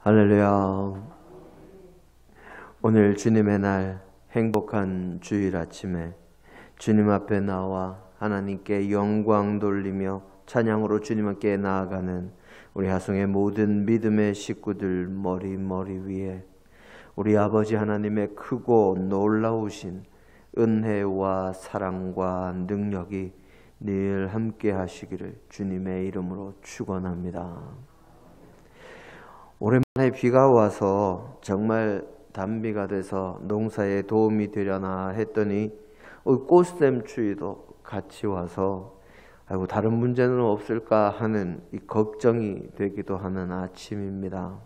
할렐루야. 오늘 주님의 날 행복한 주일 아침에 주님 앞에 나와 하나님께 영광 돌리며 찬양으로 주님 앞에 나아가는 우리 하송의 모든 믿음의 식구들 머리 위에 우리 아버지 하나님의 크고 놀라우신 은혜와 사랑과 능력이 늘 함께 하시기를 주님의 이름으로 축원합니다. 오랜만에 비가 와서 정말 단비가 돼서 농사에 도움이 되려나 했더니 꽃샘 추위도 같이 와서 아이고 다른 문제는 없을까 하는 이 걱정이 되기도 하는 아침입니다.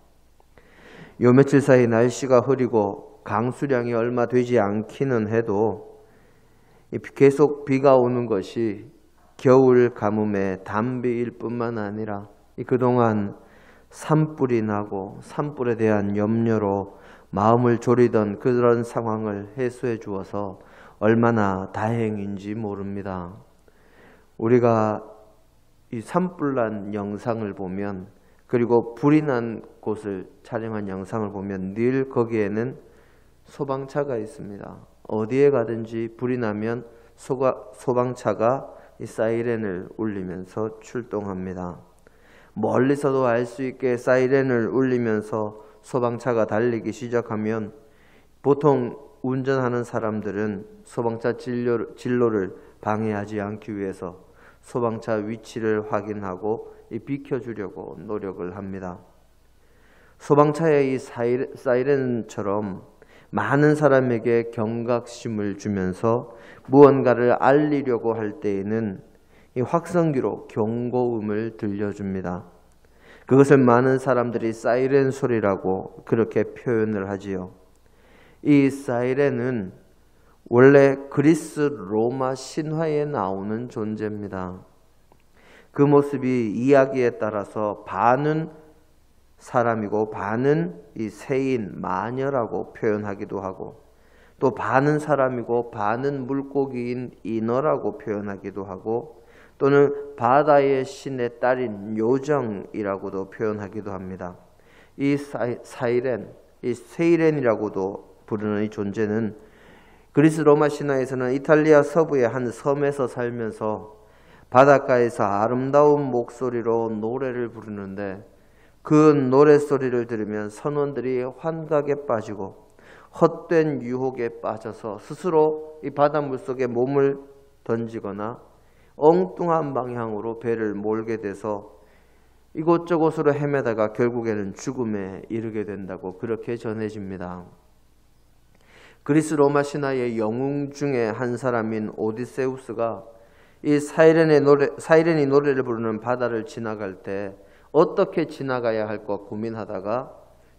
요 며칠 사이 날씨가 흐리고 강수량이 얼마 되지 않기는 해도 계속 비가 오는 것이 겨울 가뭄의 단비일 뿐만 아니라 그동안 산불이 나고 산불에 대한 염려로 마음을 졸이던 그런 상황을 해소해 주어서 얼마나 다행인지 모릅니다. 우리가 이 산불 난 영상을 보면, 그리고 불이 난 곳을 촬영한 영상을 보면 늘 거기에는 소방차가 있습니다. 어디에 가든지 불이 나면 소방차가 이 사이렌을 울리면서 출동합니다. 멀리서도 알 수 있게 사이렌을 울리면서 소방차가 달리기 시작하면 보통 운전하는 사람들은 소방차 진로를 방해하지 않기 위해서 소방차 위치를 확인하고 비켜주려고 노력을 합니다. 소방차의 이 사이렌처럼 많은 사람에게 경각심을 주면서 무언가를 알리려고 할 때에는 이 확성기로 경고음을 들려줍니다. 그것을 많은 사람들이 사이렌 소리라고 그렇게 표현을 하지요. 이 사이렌은 원래 그리스 로마 신화에 나오는 존재입니다. 그 모습이 이야기에 따라서 반은 사람이고 반은 이 새인 마녀라고 표현하기도 하고, 또 반은 사람이고 반은 물고기인 인어라고 표현하기도 하고, 또는 바다의 신의 딸인 요정이라고도 표현하기도 합니다. 이 사이렌, 이 세이렌이라고도 부르는 이 존재는 그리스 로마 신화에서는 이탈리아 서부의 한 섬에서 살면서 바닷가에서 아름다운 목소리로 노래를 부르는데, 그 노래소리를 들으면 선원들이 환각에 빠지고 헛된 유혹에 빠져서 스스로 이 바닷물 속에 몸을 던지거나 엉뚱한 방향으로 배를 몰게 돼서 이곳저곳으로 헤매다가 결국에는 죽음에 이르게 된다고 그렇게 전해집니다. 그리스 로마 신화의 영웅 중에 한 사람인 오디세우스가 이 사이렌이 노래를 부르는 바다를 지나갈 때 어떻게 지나가야 할까 고민하다가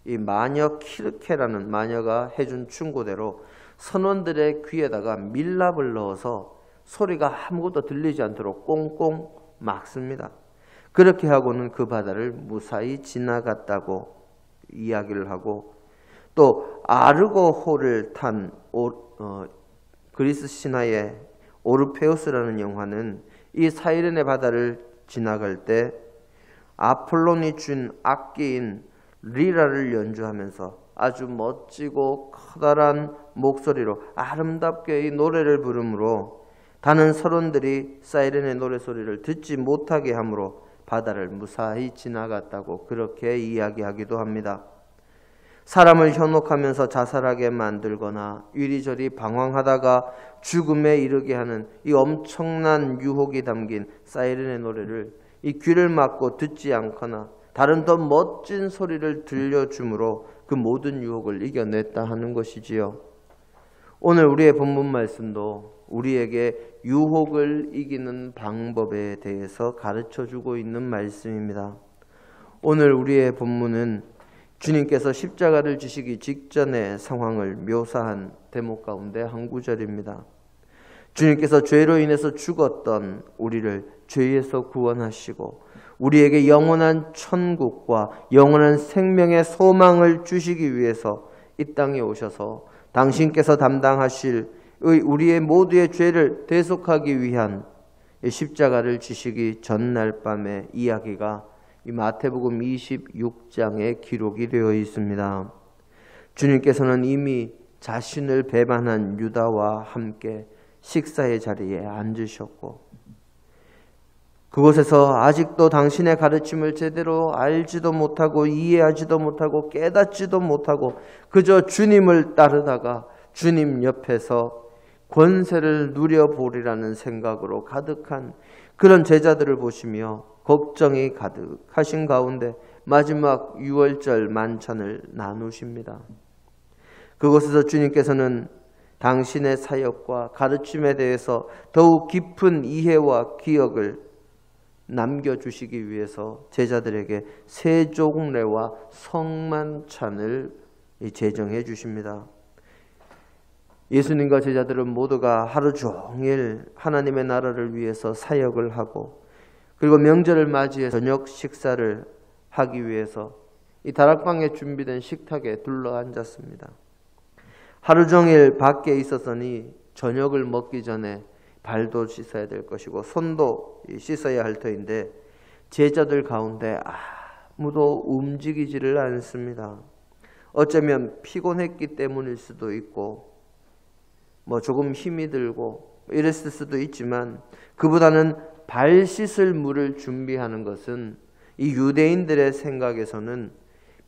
이 마녀 키르케라는 마녀가 해준 충고대로 선원들의 귀에다가 밀랍을 넣어서 소리가 아무것도 들리지 않도록 꽁꽁 막습니다. 그렇게 하고는 그 바다를 무사히 지나갔다고 이야기를 하고, 또 아르고호를 탄 그리스 신화의 오르페우스라는 영화는 이 사이렌의 바다를 지나갈 때 아폴론이 준 악기인 리라를 연주하면서 아주 멋지고 커다란 목소리로 아름답게 이 노래를 부르므로 다른 선원들이 사이렌의 노래소리를 듣지 못하게 하므로 바다를 무사히 지나갔다고 그렇게 이야기하기도 합니다. 사람을 현혹하면서 자살하게 만들거나 이리저리 방황하다가 죽음에 이르게 하는 이 엄청난 유혹이 담긴 사이렌의 노래를 이 귀를 막고 듣지 않거나 다른 더 멋진 소리를 들려줌으로 그 모든 유혹을 이겨냈다 하는 것이지요. 오늘 우리의 본문 말씀도 우리에게 유혹을 이기는 방법에 대해서 가르쳐주고 있는 말씀입니다. 오늘 우리의 본문은 주님께서 십자가를 지시기 직전의 상황을 묘사한 대목 가운데 한 구절입니다. 주님께서 죄로 인해서 죽었던 우리를 죄에서 구원하시고 우리에게 영원한 천국과 영원한 생명의 소망을 주시기 위해서 이 땅에 오셔서 당신께서 담당하실 우리의 모두의 죄를 대속하기 위한 십자가를 지시기 전날 밤의 이야기가 이 마태복음 26장에 기록이 되어 있습니다. 주님께서는 이미 자신을 배반한 유다와 함께 식사의 자리에 앉으셨고, 그곳에서 아직도 당신의 가르침을 제대로 알지도 못하고 이해하지도 못하고 깨닫지도 못하고 그저 주님을 따르다가 주님 옆에서 권세를 누려보리라는 생각으로 가득한 그런 제자들을 보시며 걱정이 가득하신 가운데 마지막 유월절 만찬을 나누십니다. 그곳에서 주님께서는 당신의 사역과 가르침에 대해서 더욱 깊은 이해와 기억을 남겨주시기 위해서 제자들에게 세종례와 성만찬을 제정해 주십니다. 예수님과 제자들은 모두가 하루 종일 하나님의 나라를 위해서 사역을 하고, 그리고 명절을 맞이해 저녁 식사를 하기 위해서 이 다락방에 준비된 식탁에 둘러앉았습니다. 하루 종일 밖에 있었으니 저녁을 먹기 전에 발도 씻어야 될 것이고 손도 씻어야 할 터인데 제자들 가운데 아무도 움직이지를 않습니다. 어쩌면 피곤했기 때문일 수도 있고 조금 힘이 들고 이랬을 수도 있지만, 그보다는 발 씻을 물을 준비하는 것은 이 유대인들의 생각에서는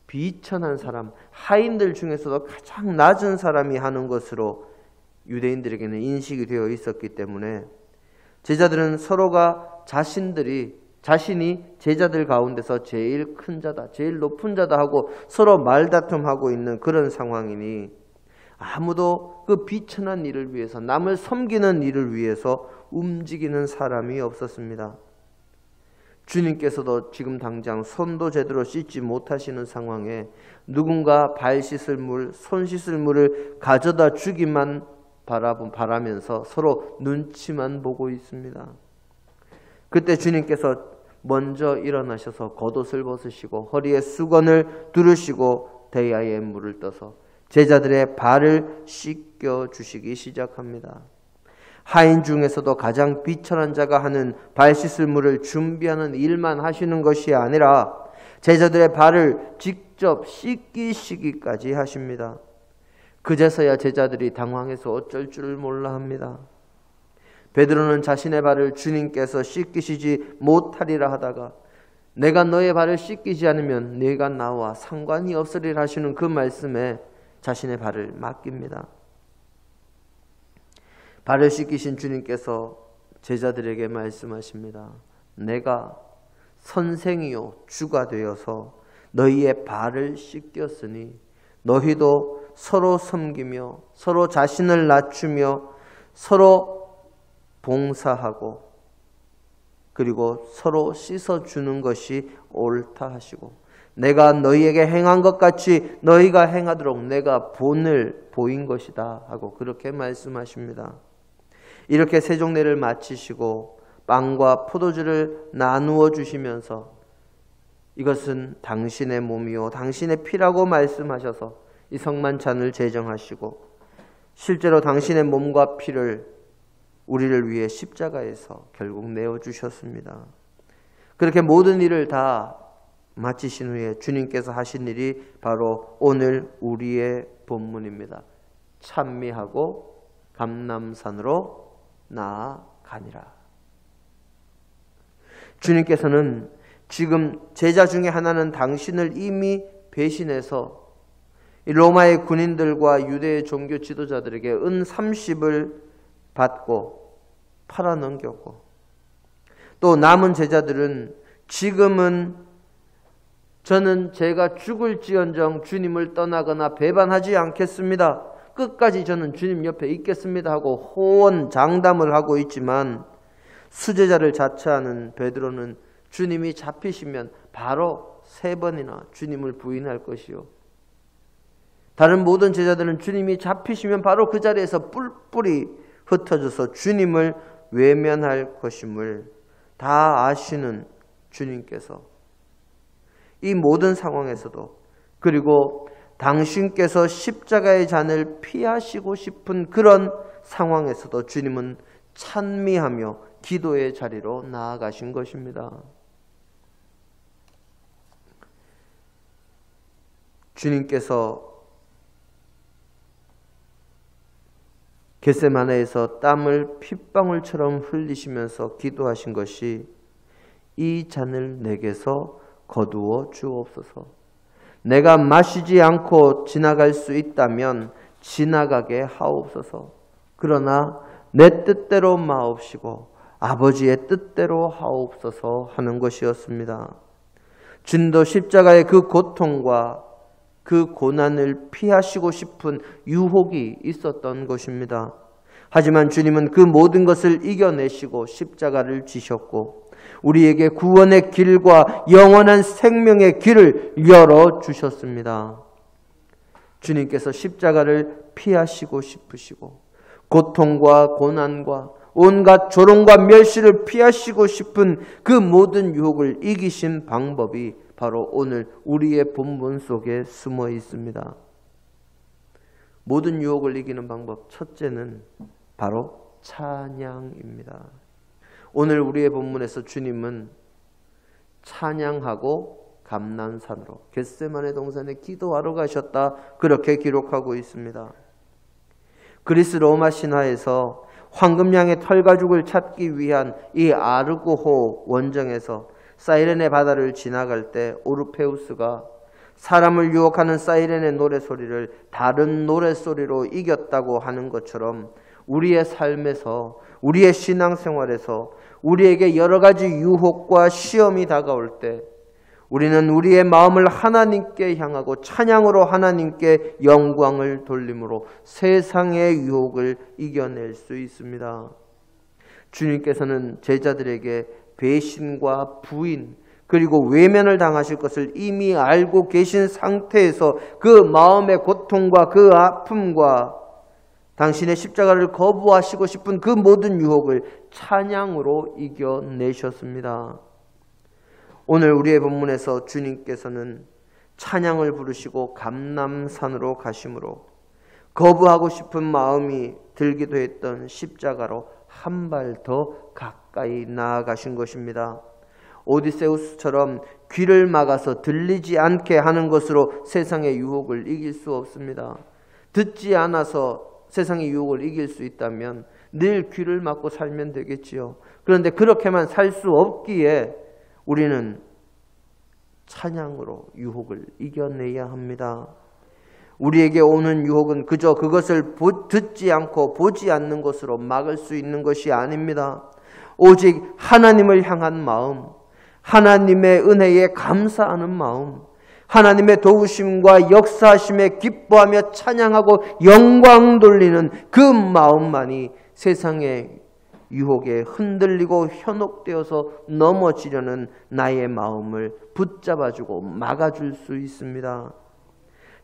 비천한 사람, 하인들 중에서도 가장 낮은 사람이 하는 것으로 유대인들에게는 인식이 되어 있었기 때문에 제자들은 서로가 자신이 제자들 가운데서 제일 큰 자다, 제일 높은 자다 하고 서로 말다툼하고 있는 그런 상황이니 아무도 그 비천한 일을 위해서, 남을 섬기는 일을 위해서 움직이는 사람이 없었습니다. 주님께서도 지금 당장 손도 제대로 씻지 못하시는 상황에 누군가 발 씻을 물, 손 씻을 물을 가져다 주기만 바라면서 서로 눈치만 보고 있습니다. 그때 주님께서 먼저 일어나셔서 겉옷을 벗으시고 허리에 수건을 두르시고 대야에 물을 떠서 제자들의 발을 씻겨 주시기 시작합니다. 하인 중에서도 가장 비천한 자가 하는 발 씻을 물을 준비하는 일만 하시는 것이 아니라 제자들의 발을 직접 씻기시기까지 하십니다. 그제서야 제자들이 당황해서 어쩔 줄을 몰라 합니다. 베드로는 자신의 발을 주님께서 씻기시지 못하리라 하다가 내가 너의 발을 씻기지 않으면 네가 나와 상관이 없으리라 하시는 그 말씀에 자신의 발을 맡깁니다. 발을 씻기신 주님께서 제자들에게 말씀하십니다. 내가 선생이요 주가 되어서 너희의 발을 씻겼으니 너희도 서로 섬기며 서로 자신을 낮추며 서로 봉사하고 그리고 서로 씻어주는 것이 옳다 하시고, 내가 너희에게 행한 것 같이 너희가 행하도록 내가 본을 보인 것이다 하고 그렇게 말씀하십니다. 이렇게 세종례를 마치시고 빵과 포도주를 나누어 주시면서 이것은 당신의 몸이요 당신의 피라고 말씀하셔서 이 성만찬을 제정하시고, 실제로 당신의 몸과 피를 우리를 위해 십자가에서 결국 내어주셨습니다. 그렇게 모든 일을 다 마치신 후에 주님께서 하신 일이 바로 오늘 우리의 본문입니다. 찬미하고 감람산으로 나아가니라. 주님께서는 지금 제자 중에 하나는 당신을 이미 배신해서 로마의 군인들과 유대의 종교 지도자들에게 은 30을 받고 팔아넘겼고, 또 남은 제자들은 지금은 저는 제가 죽을지언정 주님을 떠나거나 배반하지 않겠습니다. 끝까지 저는 주님 옆에 있겠습니다 하고 호언장담을 하고 있지만, 수제자를 자처하는 베드로는 주님이 잡히시면 바로 3번이나 주님을 부인할 것이요, 다른 모든 제자들은 주님이 잡히시면 바로 그 자리에서 뿔뿔이 흩어져서 주님을 외면할 것임을 다 아시는 주님께서 이 모든 상황에서도, 그리고 당신께서 십자가의 잔을 피하시고 싶은 그런 상황에서도 주님은 찬미하며 기도의 자리로 나아가신 것입니다. 주님께서 겟세마네에서 땀을 핏방울처럼 흘리시면서 기도하신 것이 이 잔을 내게서 거두어 주옵소서. 내가 마시지 않고 지나갈 수 있다면 지나가게 하옵소서. 그러나 내 뜻대로 마옵시고 아버지의 뜻대로 하옵소서 하는 것이었습니다. 주님도 십자가의 그 고통과 그 고난을 피하시고 싶은 유혹이 있었던 것입니다. 하지만 주님은 그 모든 것을 이겨내시고 십자가를 지셨고 우리에게 구원의 길과 영원한 생명의 길을 열어주셨습니다. 주님께서 십자가를 피하시고 싶으시고 고통과 고난과 온갖 조롱과 멸시를 피하시고 싶은 그 모든 유혹을 이기신 방법이 바로 오늘 우리의 본문 속에 숨어 있습니다. 모든 유혹을 이기는 방법 첫째는 바로 찬양입니다. 오늘 우리의 본문에서 주님은 찬양하고 감난산으로 겟세마네 동산에 기도하러 가셨다 그렇게 기록하고 있습니다. 그리스 로마 신화에서 황금양의 털가죽을 찾기 위한 이 아르고호 원정에서 사이렌의 바다를 지나갈 때 오르페우스가 사람을 유혹하는 사이렌의 노래소리를 다른 노래소리로 이겼다고 하는 것처럼 우리의 삶에서 우리의 신앙생활에서 우리에게 여러 가지 유혹과 시험이 다가올 때 우리는 우리의 마음을 하나님께 향하고 찬양으로 하나님께 영광을 돌림으로 세상의 유혹을 이겨낼 수 있습니다. 주님께서는 제자들에게 배신과 부인 그리고 외면을 당하실 것을 이미 알고 계신 상태에서 그 마음의 고통과 그 아픔과 당신의 십자가를 거부하시고 싶은 그 모든 유혹을 찬양으로 이겨내셨습니다. 오늘 우리의 본문에서 주님께서는 찬양을 부르시고 감람산으로 가심으로 거부하고 싶은 마음이 들기도 했던 십자가로 한 발 더 가까이 나아가신 것입니다. 오디세우스처럼 귀를 막아서 들리지 않게 하는 것으로 세상의 유혹을 이길 수 없습니다. 듣지 않아서 세상의 유혹을 이길 수 있다면 늘 귀를 막고 살면 되겠지요. 그런데 그렇게만 살 수 없기에 우리는 찬양으로 유혹을 이겨내야 합니다. 우리에게 오는 유혹은 그저 그것을 듣지 않고 보지 않는 것으로 막을 수 있는 것이 아닙니다. 오직 하나님을 향한 마음, 하나님의 은혜에 감사하는 마음, 하나님의 도우심과 역사하심에 기뻐하며 찬양하고 영광 돌리는 그 마음만이 세상의 유혹에 흔들리고 현혹되어서 넘어지려는 나의 마음을 붙잡아주고 막아줄 수 있습니다.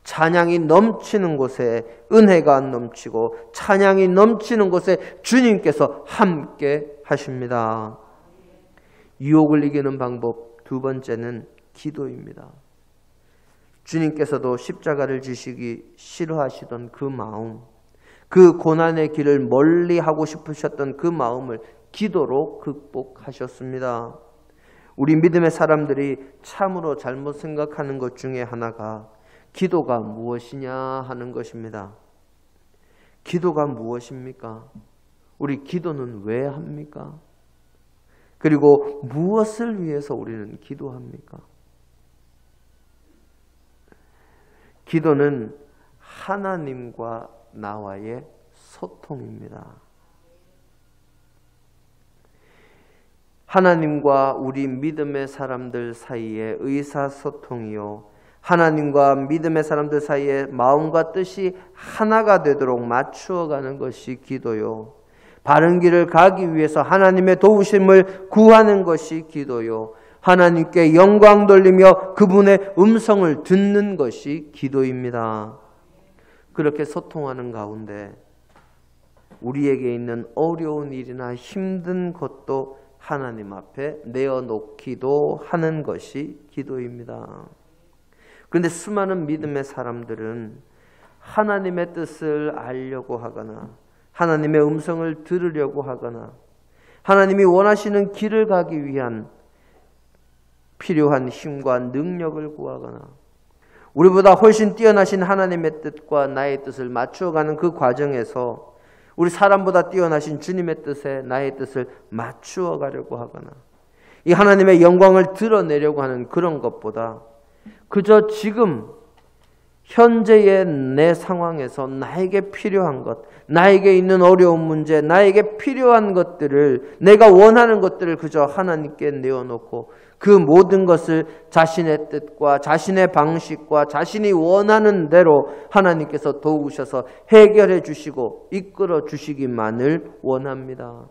찬양이 넘치는 곳에 은혜가 넘치고 찬양이 넘치는 곳에 주님께서 함께 하십니다. 유혹을 이기는 방법 두 번째는 기도입니다. 주님께서도 십자가를 지시기 싫어하시던 그 마음, 그 고난의 길을 멀리하고 싶으셨던 그 마음을 기도로 극복하셨습니다. 우리 믿음의 사람들이 참으로 잘못 생각하는 것 중에 하나가 기도가 무엇이냐 하는 것입니다. 기도가 무엇입니까? 우리 기도는 왜 합니까? 그리고 무엇을 위해서 우리는 기도합니까? 기도는 하나님과 나와의 소통입니다. 하나님과 우리 믿음의 사람들 사이의 의사소통이요, 하나님과 믿음의 사람들 사이의 마음과 뜻이 하나가 되도록 맞추어가는 것이 기도요, 바른 길을 가기 위해서 하나님의 도우심을 구하는 것이 기도요, 하나님께 영광 돌리며 그분의 음성을 듣는 것이 기도입니다. 그렇게 소통하는 가운데 우리에게 있는 어려운 일이나 힘든 것도 하나님 앞에 내어놓기도 하는 것이 기도입니다. 그런데 수많은 믿음의 사람들은 하나님의 뜻을 알려고 하거나 하나님의 음성을 들으려고 하거나 하나님이 원하시는 길을 가기 위한 필요한 힘과 능력을 구하거나 우리보다 훨씬 뛰어나신 하나님의 뜻과 나의 뜻을 맞추어가는 그 과정에서 우리 사람보다 뛰어나신 주님의 뜻에 나의 뜻을 맞추어 가려고 하거나 이 하나님의 영광을 드러내려고 하는 그런 것보다 그저 지금 현재의 내 상황에서 나에게 필요한 것, 나에게 있는 어려운 문제, 나에게 필요한 것들을, 내가 원하는 것들을 그저 하나님께 내어놓고 그 모든 것을 자신의 뜻과 자신의 방식과 자신이 원하는 대로 하나님께서 도우셔서 해결해 주시고 이끌어 주시기만을 원합니다.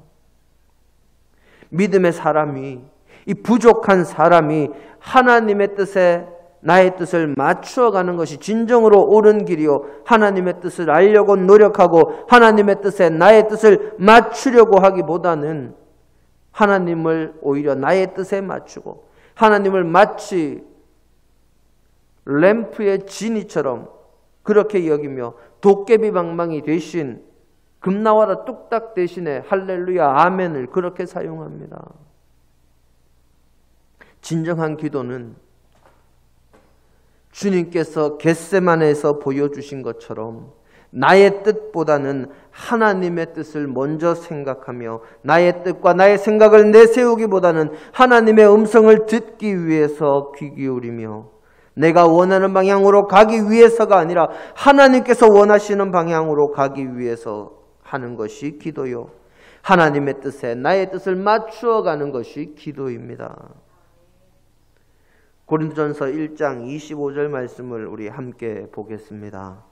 믿음의 사람이, 이 부족한 사람이 하나님의 뜻에 나의 뜻을 맞추어가는 것이 진정으로 옳은 길이요, 하나님의 뜻을 알려고 노력하고 하나님의 뜻에 나의 뜻을 맞추려고 하기보다는 하나님을 오히려 나의 뜻에 맞추고 하나님을 마치 램프의 지니처럼 그렇게 여기며 도깨비 방망이 대신 금나와라 뚝딱 대신에 할렐루야 아멘을 그렇게 사용합니다. 진정한 기도는 주님께서 겟세마네에서 보여주신 것처럼 나의 뜻보다는 하나님의 뜻을 먼저 생각하며 나의 뜻과 나의 생각을 내세우기보다는 하나님의 음성을 듣기 위해서 귀 기울이며 내가 원하는 방향으로 가기 위해서가 아니라 하나님께서 원하시는 방향으로 가기 위해서 하는 것이 기도요, 하나님의 뜻에 나의 뜻을 맞추어 가는 것이 기도입니다. 고린도전서 1장 25절 말씀을 우리 함께 보겠습니다.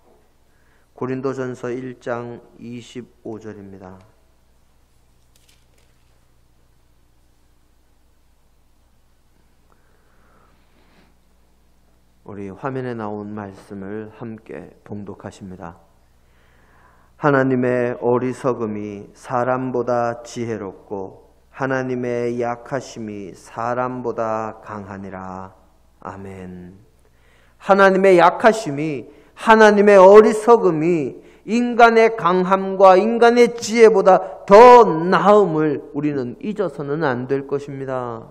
고린도전서 1장 25절입니다. 우리 화면에 나온 말씀을 함께 봉독하십니다. 하나님의 어리석음이 사람보다 지혜롭고 하나님의 약하심이 사람보다 강하니라. 아멘. 하나님의 약하심이, 하나님의 어리석음이 인간의 강함과 인간의 지혜보다 더 나음을 우리는 잊어서는 안 될 것입니다.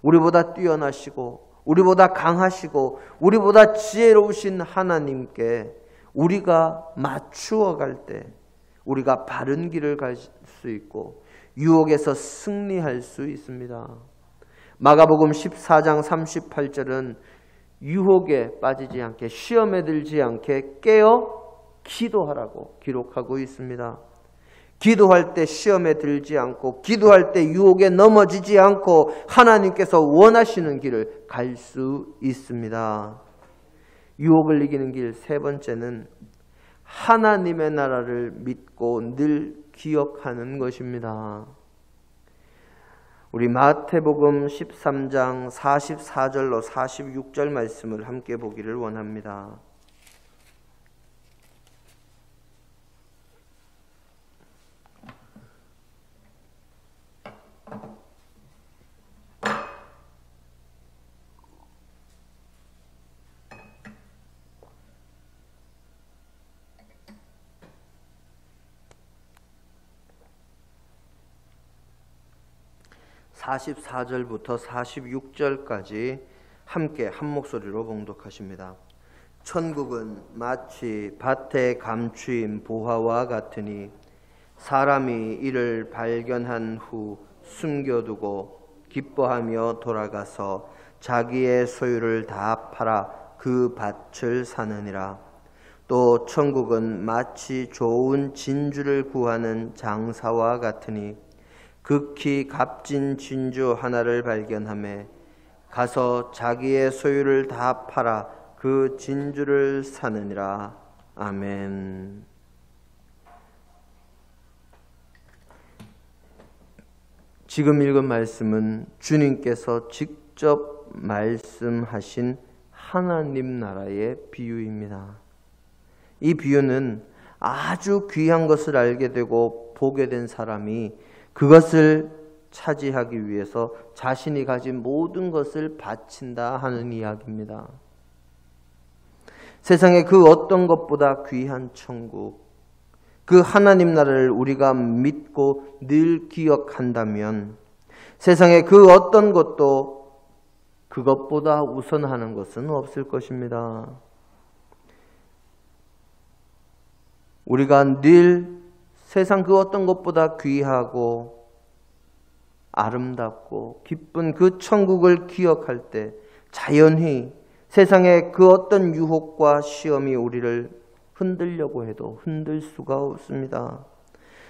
우리보다 뛰어나시고 우리보다 강하시고 우리보다 지혜로우신 하나님께 우리가 맞추어 갈 때 우리가 바른 길을 갈 수 있고 유혹에서 승리할 수 있습니다. 마가복음 14장 38절은 유혹에 빠지지 않게, 시험에 들지 않게 깨어 기도하라고 기록하고 있습니다. 기도할 때 시험에 들지 않고 기도할 때 유혹에 넘어지지 않고 하나님께서 원하시는 길을 갈 수 있습니다. 유혹을 이기는 길 세 번째는 하나님의 나라를 믿고 늘 기억하는 것입니다. 우리 마태복음 13장 44절로 46절 말씀을 함께 보기를 원합니다. (44절부터) (46절까지) 함께 한 목소리로 봉독하십니다. 천국은 마치 밭에 감추인 보화와 같으니 사람이 이를 발견한 후 숨겨두고 기뻐하며 돌아가서 자기의 소유를 다 팔아 그 밭을 사느니라. 또 천국은 마치 좋은 진주를 구하는 장사와 같으니 극히 값진 진주 하나를 발견하매 가서 자기의 소유를 다 팔아 그 진주를 사느니라. 아멘. 지금 읽은 말씀은 주님께서 직접 말씀하신 하나님 나라의 비유입니다. 이 비유는 아주 귀한 것을 알게 되고 보게 된 사람이 그것을 차지하기 위해서 자신이 가진 모든 것을 바친다 하는 이야기입니다. 세상의 그 어떤 것보다 귀한 천국, 그 하나님 나라를 우리가 믿고 늘 기억한다면 세상의 그 어떤 것도 그것보다 우선하는 것은 없을 것입니다. 우리가 늘 세상 그 어떤 것보다 귀하고 아름답고 기쁜 그 천국을 기억할 때 자연히 세상의 그 어떤 유혹과 시험이 우리를 흔들려고 해도 흔들 수가 없습니다.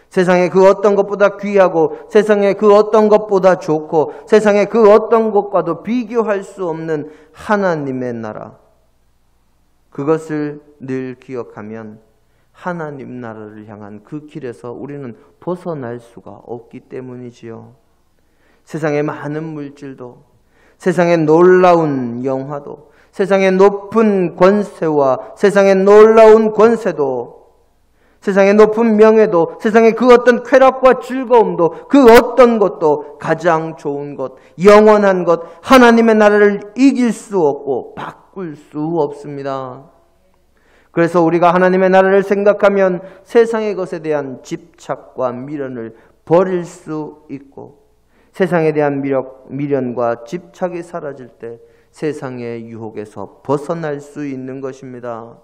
세상의 그 어떤 것보다 귀하고 세상의 그 어떤 것보다 좋고 세상의 그 어떤 것과도 비교할 수 없는 하나님의 나라, 그것을 늘 기억하면 하나님 나라를 향한 그 길에서 우리는 벗어날 수가 없기 때문이지요. 세상의 많은 물질도, 세상의 놀라운 영화도, 세상의 높은 권세와 세상의 놀라운 권세도, 세상의 높은 명예도, 세상의 그 어떤 쾌락과 즐거움도, 그 어떤 것도 가장 좋은 것, 영원한 것, 하나님의 나라를 이길 수 없고 바꿀 수 없습니다. 그래서 우리가 하나님의 나라를 생각하면 세상의 것에 대한 집착과 미련을 버릴 수 있고, 세상에 대한 미련과 집착이 사라질 때 세상의 유혹에서 벗어날 수 있는 것입니다.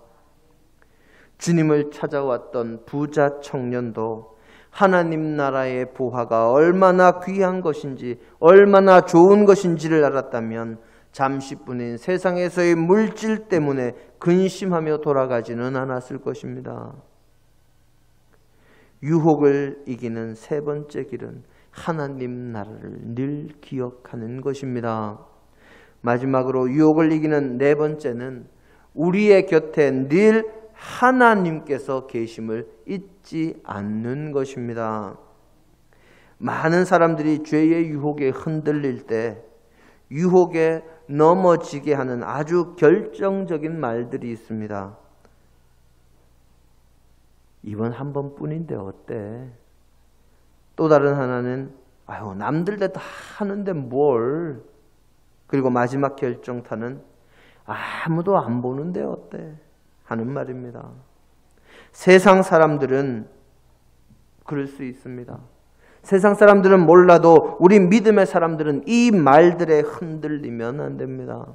주님을 찾아왔던 부자 청년도 하나님 나라의 부하가 얼마나 귀한 것인지, 얼마나 좋은 것인지를 알았다면 잠시뿐인 세상에서의 물질 때문에 근심하며 돌아가지는 않았을 것입니다. 유혹을 이기는 세 번째 길은 하나님 나라를 늘 기억하는 것입니다. 마지막으로 유혹을 이기는 네 번째는 우리의 곁에 늘 하나님께서 계심을 잊지 않는 것입니다. 많은 사람들이 죄의 유혹에 흔들릴 때 유혹에 넘어지게 하는 아주 결정적인 말들이 있습니다. 이번 한 번뿐인데 어때? 또 다른 하나는 아유 남들도 다 하는데 뭘? 그리고 마지막 결정타는 아무도 안 보는데 어때? 하는 말입니다. 세상 사람들은 그럴 수 있습니다. 세상 사람들은 몰라도 우리 믿음의 사람들은 이 말들에 흔들리면 안 됩니다.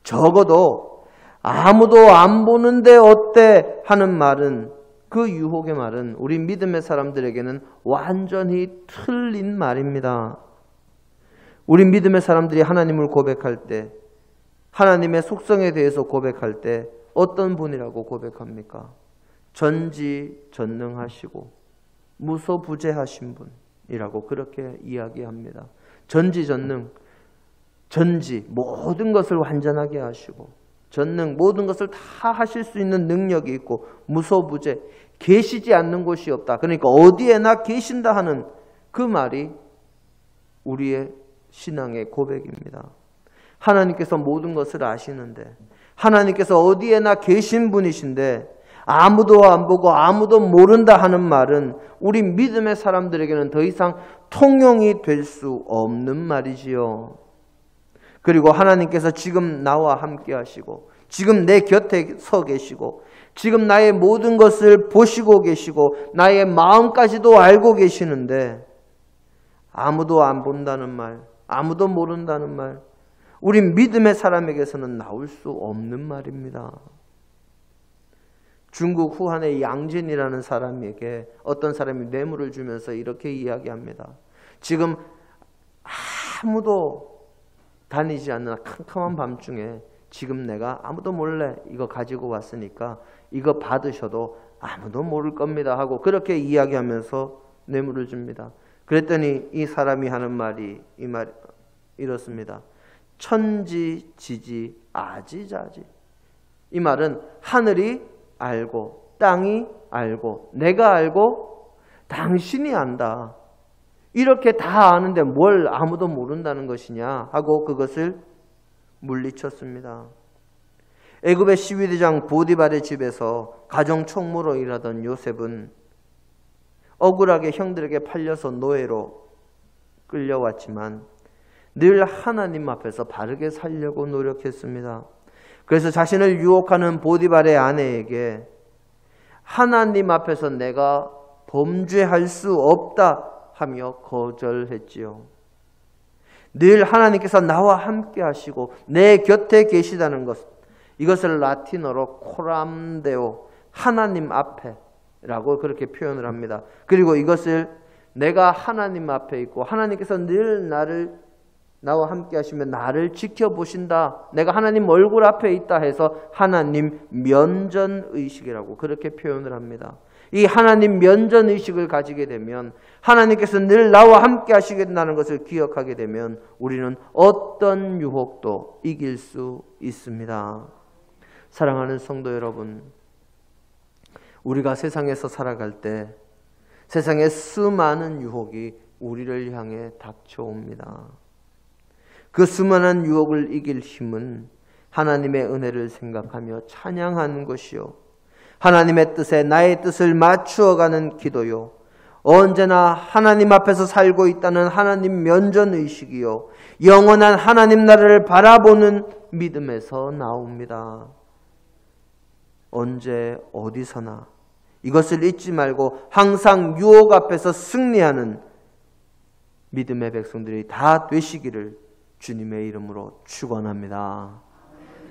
적어도 아무도 안 보는데 어때? 하는 말은, 그 유혹의 말은 우리 믿음의 사람들에게는 완전히 틀린 말입니다. 우리 믿음의 사람들이 하나님을 고백할 때, 하나님의 속성에 대해서 고백할 때 어떤 분이라고 고백합니까? 전지전능하시고 무소부재하신 분이라고 그렇게 이야기합니다. 전지전능, 전지 모든 것을 완전하게 하시고 전능 모든 것을 다 하실 수 있는 능력이 있고 무소부재 계시지 않는 곳이 없다. 그러니까 어디에나 계신다 하는 그 말이 우리의 신앙의 고백입니다. 하나님께서 모든 것을 아시는데, 하나님께서 어디에나 계신 분이신데 아무도 안 보고 아무도 모른다 하는 말은 우리 믿음의 사람들에게는 더 이상 통용이 될 수 없는 말이지요. 그리고 하나님께서 지금 나와 함께 하시고 지금 내 곁에 서 계시고 지금 나의 모든 것을 보시고 계시고 나의 마음까지도 알고 계시는데 아무도 안 본다는 말, 아무도 모른다는 말, 우리 믿음의 사람에게서는 나올 수 없는 말입니다. 중국 후한의 양진이라는 사람에게 어떤 사람이 뇌물을 주면서 이렇게 이야기합니다. 지금 아무도 다니지 않는 캄캄한 밤중에 지금 내가 아무도 몰래 이거 가지고 왔으니까 이거 받으셔도 아무도 모를 겁니다 하고 그렇게 이야기하면서 뇌물을 줍니다. 그랬더니 이 사람이 하는 말이 이렇습니다. 천지지지 아지자지. 이 말은 하늘이 알고 땅이 알고 내가 알고 당신이 안다. 이렇게 다 아는데 뭘 아무도 모른다는 것이냐 하고 그것을 물리쳤습니다. 애굽의 12대장 보디발의 집에서 가정총무로 일하던 요셉은 억울하게 형들에게 팔려서 노예로 끌려왔지만 늘 하나님 앞에서 바르게 살려고 노력했습니다. 그래서 자신을 유혹하는 보디발의 아내에게 하나님 앞에서 내가 범죄할 수 없다 하며 거절했지요. 늘 하나님께서 나와 함께 하시고 내 곁에 계시다는 것, 이것을 라틴어로 코람데오, 하나님 앞에라고 그렇게 표현을 합니다. 그리고 이것을 내가 하나님 앞에 있고 하나님께서 늘 나와 함께 하시면 나를 지켜보신다, 내가 하나님 얼굴 앞에 있다 해서 하나님 면전의식이라고 그렇게 표현을 합니다. 이 하나님 면전의식을 가지게 되면, 하나님께서 늘 나와 함께 하시겠다는 것을 기억하게 되면 우리는 어떤 유혹도 이길 수 있습니다. 사랑하는 성도 여러분, 우리가 세상에서 살아갈 때 세상의 수많은 유혹이 우리를 향해 닥쳐옵니다. 그 수많은 유혹을 이길 힘은 하나님의 은혜를 생각하며 찬양하는 것이요, 하나님의 뜻에 나의 뜻을 맞추어가는 기도요, 언제나 하나님 앞에서 살고 있다는 하나님 면전의식이요, 영원한 하나님 나라를 바라보는 믿음에서 나옵니다. 언제 어디서나 이것을 잊지 말고 항상 유혹 앞에서 승리하는 믿음의 백성들이 다 되시기를 주님의 이름으로 축원합니다.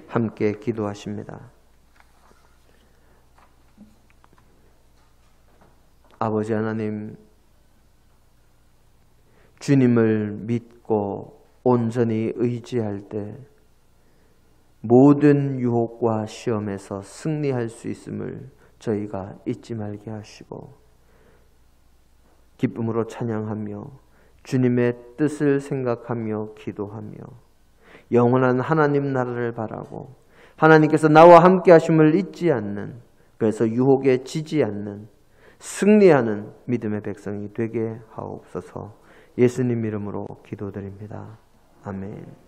함께 기도하십니다. 아버지 하나님, 주님을 믿고 온전히 의지할 때 모든 유혹과 시험에서 승리할 수 있음을 저희가 잊지 말게 하시고, 기쁨으로 찬양하며 주님의 뜻을 생각하며 기도하며 영원한 하나님 나라를 바라고 하나님께서 나와 함께 하심을 잊지 않는, 그래서 유혹에 지지 않는 승리하는 믿음의 백성이 되게 하옵소서. 예수님 이름으로 기도드립니다. 아멘.